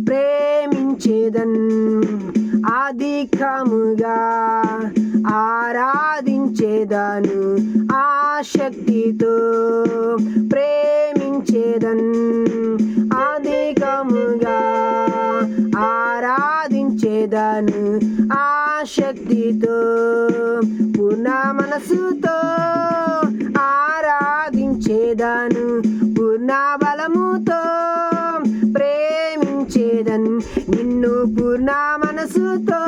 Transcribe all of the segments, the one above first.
ప్రేమించేదన్ అధికముగా ఆరాధించేదను ఆసక్తితో ప్రేమించేదన్ అధికముగా ఆరాధించేదను ఆసక్తితో పూర్ణ మనసుతో ఆరాధించేదను పూర్ణ బలముతో ప్రేమించేదన్ నిన్ను పూర్ణ మనసుతో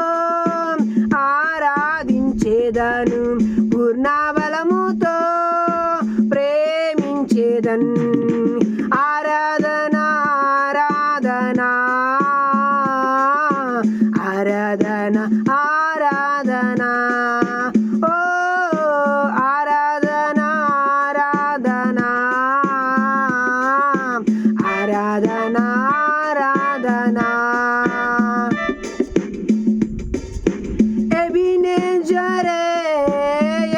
ఆరాధించేదను పూర్ణ బలముతో ప్రేమించేదన్ ఆరాధన ఆరాధన ఆరాధన ఆరాధన ఓ ఆరాధన ఆరాధన ఆరాధన ఆరాధన ఎబినేజరే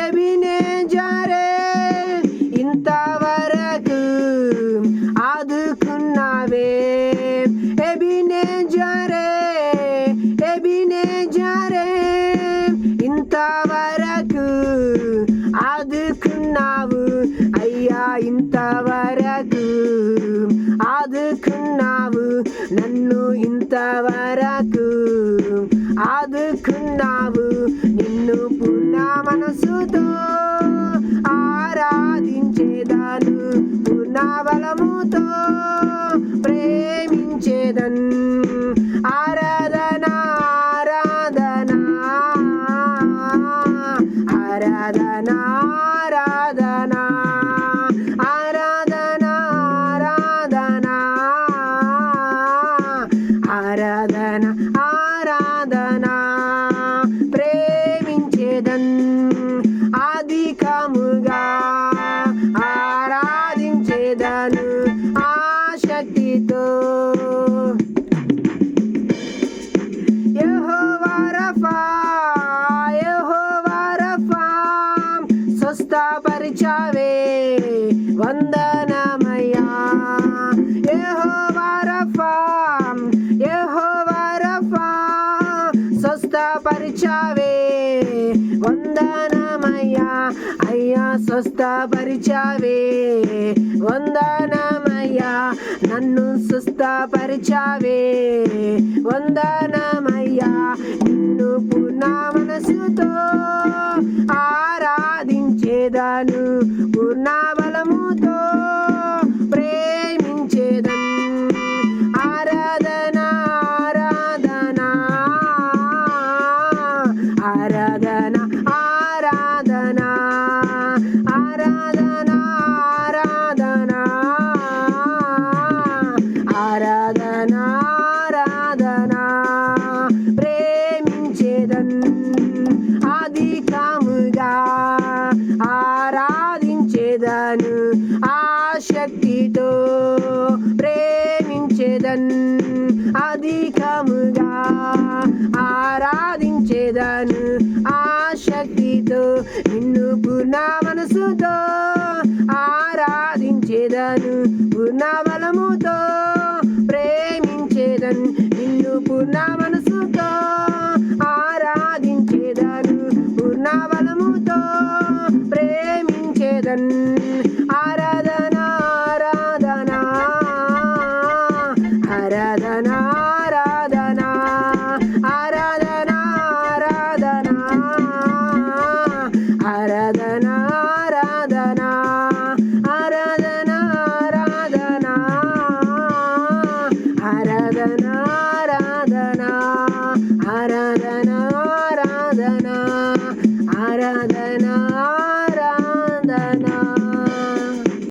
ఎబినేజరే ఇంతవరకు ఆదుకున్నావే ఎబినేజరే ఎబినేజరే ఇంతవరకు ఆదుకున్నావు అయ్యా ఇంతవరకు ఆదుకున్నావు నన్ను ఇంతవరకు ఆదుకున్నావు నిన్ను పూర్ణ మనసుతో ఆరాధించేదాను పూర్ణ బలముతో ప్రేమించేదన్ ఆరాధన ఆరాధన ఆరాధన ఆరాధన ఆరాధన ఆరాధన ఆరాధన ప్రేమించేదన్ అధికముగా ఆరాధించేదను ఆసక్తితో యెహోవా రఫా యెహోవా రఫా స్వస్థపరిచావే వందనమయ్యా యెహోవా రఫా యెహోవా రఫా స్వస్థపరిచావే వందనమయ్యా అయ్యా స్వస్థపరిచావే వందనమయ్యా నన్ను స్వస్థపరిచావే వందనమయ్యా నిన్ను పూర్ణ మనసుతో ఆరాధించేదను పూర్ణ బలముతో ప్రేమించేదన్ ఆరాధన ఆరాధన ఆరాధన ఆరాధన ఆరాధన ఆరాధన ఆరాధన ఆరాధన ప్రేమించేదన్ అధికముగా ఆరాధించేదను ఆసక్తితో ప్రేమించేదన్ అధికముగా ఆరాధించేదను ఆసక్తితో నిన్ను పూర్ణ మనసుతో ఆరాధించేదను పూర్ణ బలముతో ప్రేమించేదన్ నిన్ను పూర్ణ మనసుతో ఆరాధించేదను పూర్ణ బలముతో ప్రేమించేదన్ ఆరాధన ఆరాధన ఆరాధన